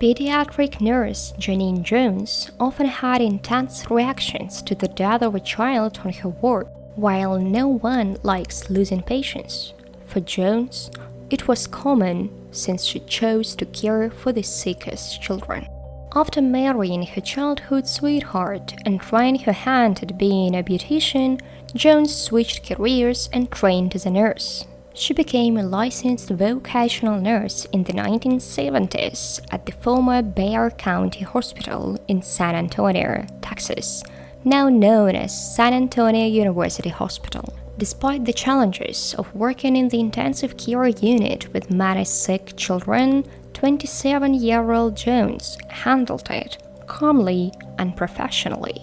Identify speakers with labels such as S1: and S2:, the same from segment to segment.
S1: Pediatric nurse Genene Jones often had intense reactions to the death of a child on her ward. While no one likes losing patients, for Jones, it was common since she chose to care for the sickest children. After marrying her childhood sweetheart and trying her hand at being a beautician, Jones switched careers and trained as a nurse. She became a licensed vocational nurse in the 1970s at the former Bexar County Hospital in San Antonio, Texas, now known as San Antonio University Hospital. Despite the challenges of working in the intensive care unit with many sick children, 27-year-old Jones handled it calmly and professionally.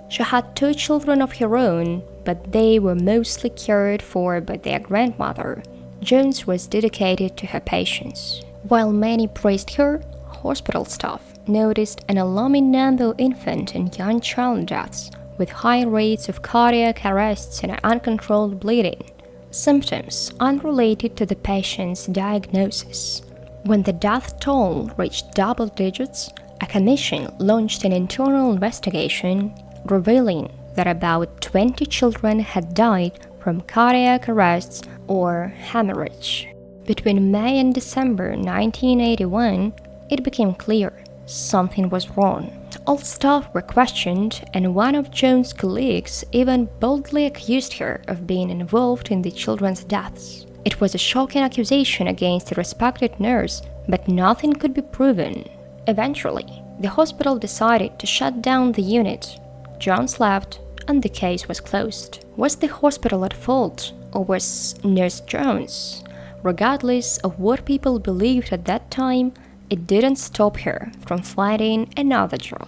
S1: She had 2 children of her own, but they were mostly cared for by their grandmother. Jones was dedicated to her patients. While many praised her, hospital staff noticed an alarming number of infant and young child deaths, with high rates of cardiac arrests and uncontrolled bleeding, symptoms unrelated to the patient's diagnosis. When the death toll reached double digits, a commission launched an internal investigation revealing that about 20 children had died from cardiac arrests or hemorrhage. Between May and December 1981, it became clear something was wrong. All staff were questioned, and one of Jones' colleagues even boldly accused her of being involved in the children's deaths. It was a shocking accusation against a respected nurse, but nothing could be proven. Eventually, the hospital decided to shut down the unit. Jones left, and the case was closed. Was the hospital at fault, or was Nurse Jones? Regardless of what people believed at that time, it didn't stop her from finding another job.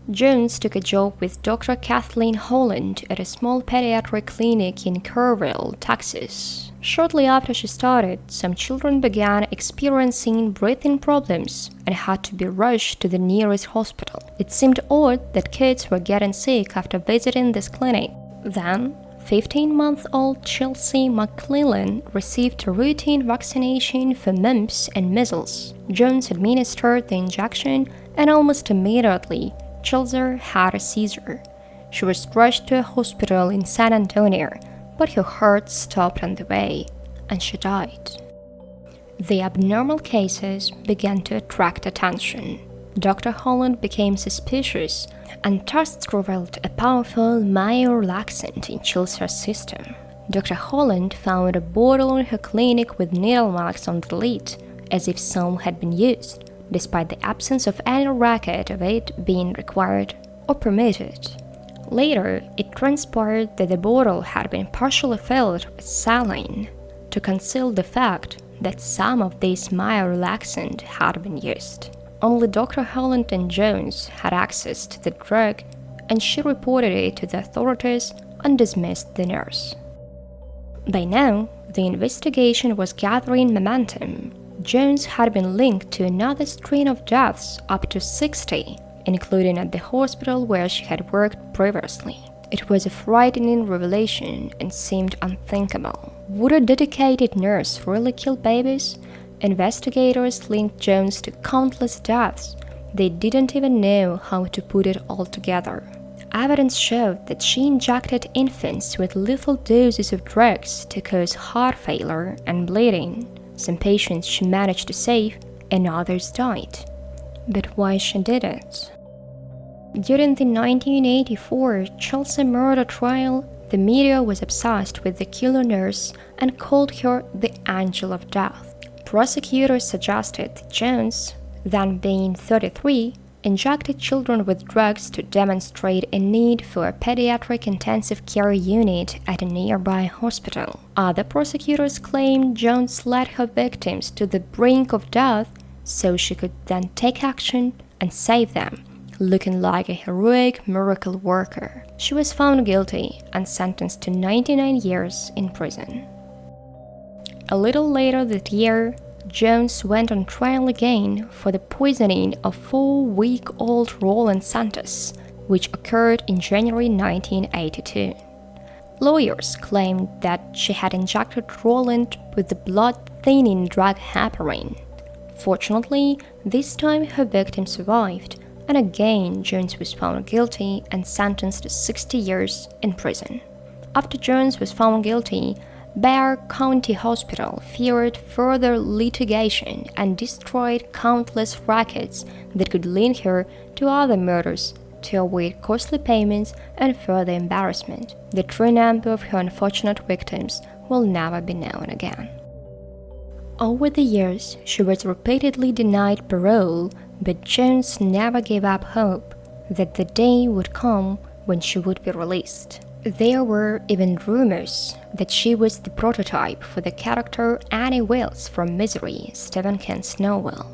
S1: Jones took a job with Dr. Kathleen Holland at a small pediatric clinic in Kerrville, Texas. Shortly after she started, some children began experiencing breathing problems and had to be rushed to the nearest hospital. It seemed odd that kids were getting sick after visiting this clinic. Then, 15-month-old Chelsea McClellan received a routine vaccination for mumps and measles. Jones administered the injection, and almost immediately, Chelsea had a seizure. She was rushed to a hospital in San Antonio, but her heart stopped on the way, and she died. The abnormal cases began to attract attention. Dr. Holland became suspicious, and tests revealed a powerful myorelaxant in Chelsea's system. Dr. Holland found a bottle in her clinic with needle marks on the lid, as if some had been used, despite the absence of any record of it being required or permitted. Later, it transpired that the bottle had been partially filled with saline to conceal the fact that some of this myorelaxant had been used. Only Dr. Holland and Jones had access to the drug, and she reported it to the authorities and dismissed the nurse. By now, the investigation was gathering momentum. Jones had been linked to another string of deaths, up to 60, including at the hospital where she had worked previously. It was a frightening revelation and seemed unthinkable. Would a dedicated nurse really kill babies? Investigators linked Jones to countless deaths. They didn't even know how to put it all together. Evidence showed that she injected infants with lethal doses of drugs to cause heart failure and bleeding. Some patients she managed to save, and others died. But why she did it? During the 1984 Chelsea murder trial, the media was obsessed with the killer nurse and called her the Angel of Death. Prosecutors suggested that Jones, then being 33, injected children with drugs to demonstrate a need for a pediatric intensive care unit at a nearby hospital. Other prosecutors claimed Jones led her victims to the brink of death so she could then take action and save them, looking like a heroic miracle worker. She was found guilty and sentenced to 99 years in prison. A little later that year, Jones went on trial again for the poisoning of 4-week-old Roland Santos, which occurred in January 1982. Lawyers claimed that she had injected Roland with the blood-thinning drug heparin. Fortunately, this time her victim survived, and again Jones was found guilty and sentenced to 60 years in prison. After Jones was found guilty, Bexar County Hospital feared further litigation and destroyed countless records that could link her to other murders to avoid costly payments and further embarrassment. The true number of her unfortunate victims will never be known again. Over the years, she was repeatedly denied parole, but Jones never gave up hope that the day would come when she would be released. There were even rumors that she was the prototype for the character Annie Wilkes from Misery, Stephen King's novel.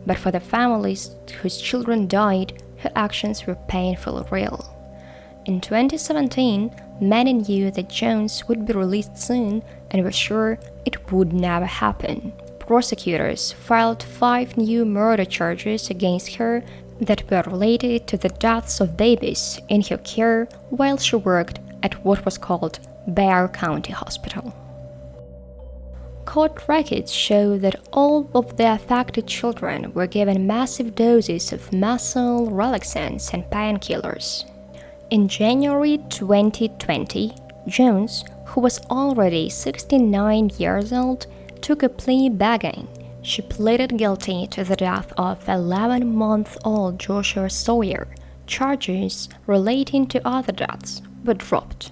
S1: But for the families whose children died, her actions were painfully real. In 2017, many knew that Jones would be released soon and were sure it would never happen. Prosecutors filed 5 new murder charges against her that were related to the deaths of babies in her care while she worked at what was called Bexar County Hospital. Court records show that all of the affected children were given massive doses of muscle relaxants and painkillers. In January 2020, Jones, who was already 69 years old, took a plea begging. She pleaded guilty to the death of 11-month-old Joshua Sawyer, charges relating to other deaths were dropped.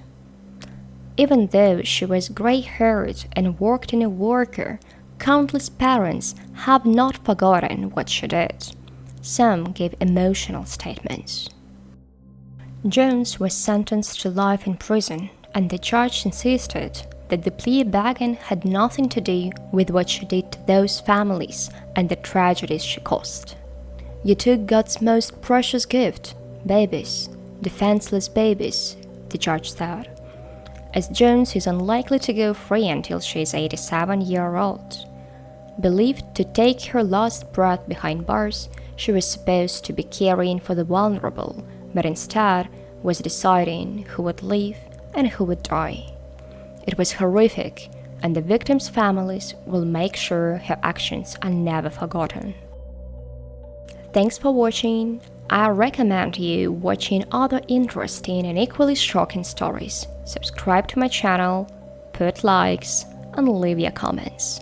S1: Even though she was gray-haired and worked in a worker, countless parents have not forgotten what she did. Some gave emotional statements. Jones was sentenced to life in prison, and the judge insisted that the plea bargain had nothing to do with what she did to those families and the tragedies she caused. "You took God's most precious gift, babies, defenseless babies," the judge said. As Jones is unlikely to go free until she is 87 years old. Believed to take her last breath behind bars, she was supposed to be caring for the vulnerable, but instead was deciding who would live and who would die. It was horrific, and the victims' families will make sure her actions are never forgotten. Thanks for watching. I recommend you watching other interesting and equally shocking stories. Subscribe to my channel, put likes, and leave your comments.